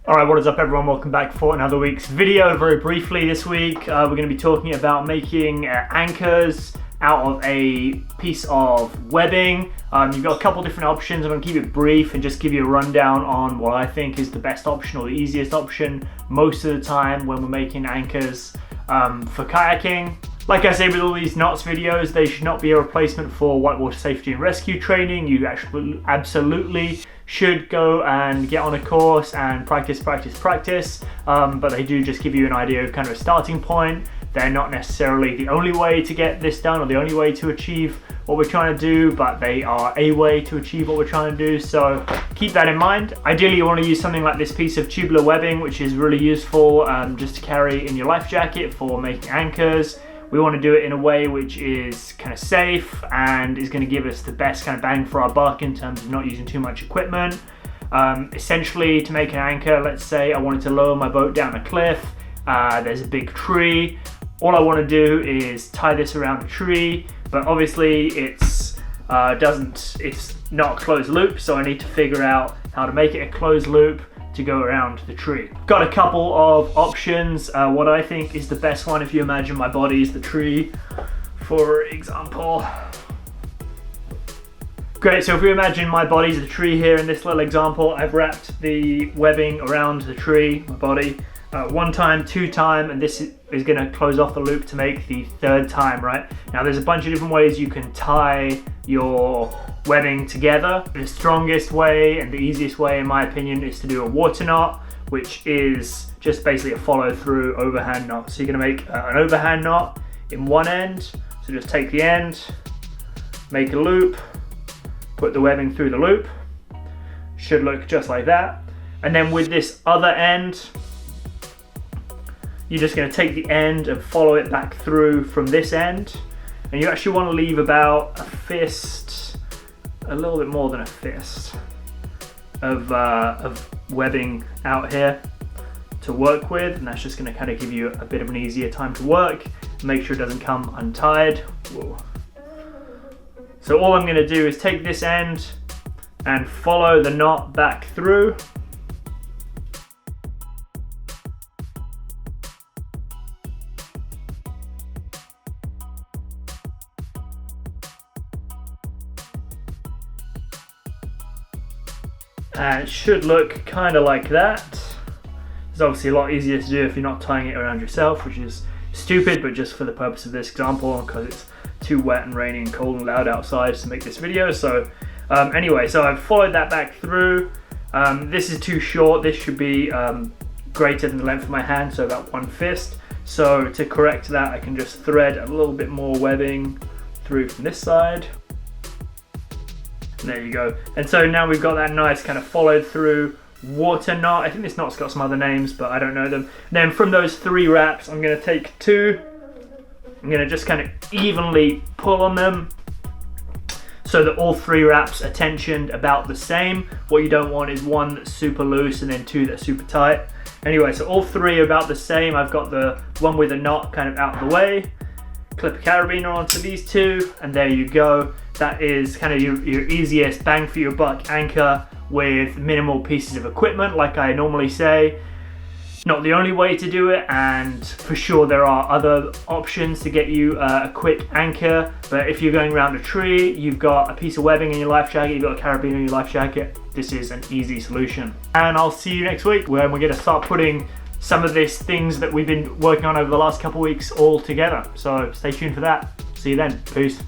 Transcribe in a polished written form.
Alright, what is up everyone? Welcome back for another week's video. Very briefly this week, we're going to be talking about making anchors out of a piece of webbing. You've got a couple different options. I'm going to keep it brief and just give you a rundown on what I think is the best option or the easiest option most of the time when we're making anchors for kayaking. Like I say with all these knots videos, they should not be a replacement for whitewater safety and rescue training. You actually absolutely should go and get on a course and practice, but they do just give you an idea of kind of a starting point. They're not necessarily the only way to get this done or the only way to achieve what we're trying to do, but they are a way to achieve what we're trying to do, so keep that in mind. Ideally you want to use something like this piece of tubular webbing, which is really useful just to carry in your life jacket for making anchors. We want to do it in a way which is kind of safe and is going to give us the best kind of bang for our buck in terms of not using too much equipment. Essentially, to make an anchor, let's say I wanted to lower my boat down a cliff, there's a big tree. All I want to do is tie this around the tree, but obviously it's not a closed loop, so I need to figure out how to make it a closed loop to go around the tree. Got a couple of options. What I think is the best one, if you imagine my body is the tree, for example. Great, so if we imagine my body's the tree here in this little example, I've wrapped the webbing around the tree, my body, one time, two time, and this is gonna close off the loop to make the third time, right? Now there's a bunch of different ways you can tie your webbing together. The strongest way and the easiest way in my opinion is to do a water knot, which is just basically a follow through overhand knot. So you're gonna make an overhand knot in one end, so just take the end, make a loop, put the webbing through the loop, should look just like that. And then with this other end, you're just gonna take the end and follow it back through from this end. And you actually wanna leave about a fist, a little bit more than a fist of webbing out here to work with. And that's just gonna kind of give you a bit of an easier time to work. Make sure it doesn't come untied. Whoa. So all I'm gonna do is take this end and follow the knot back through. And it should look kind of like that. It's obviously a lot easier to do if you're not tying it around yourself, which is stupid, but just for the purpose of this example, because it's too wet and rainy and cold and loud outside to make this video. So anyway, so I've followed that back through. This is too short. This should be greater than the length of my hand, so about one fist. So to correct that, I can just thread a little bit more webbing through from this side. And there you go. And so now we've got that nice kind of followed through water knot. I think this knot's got some other names, but I don't know them. And then from those three wraps, I'm gonna take two. I'm gonna just kind of evenly pull on them so that all three wraps are tensioned about the same. What you don't want is one that's super loose and then two that's super tight. Anyway, so all three are about the same. I've got the one with a knot kind of out of the way. Clip a carabiner onto these two, and there you go. That is kind of your easiest bang for your buck anchor with minimal pieces of equipment, like I normally say. Not the only way to do it, and for sure there are other options to get you a quick anchor, but if you're going around a tree, you've got a piece of webbing in your life jacket, you've got a carabiner in your life jacket, this is an easy solution. And I'll see you next week when we're going to start putting some of these things that we've been working on over the last couple of weeks all together. So stay tuned for that. See you then. Peace.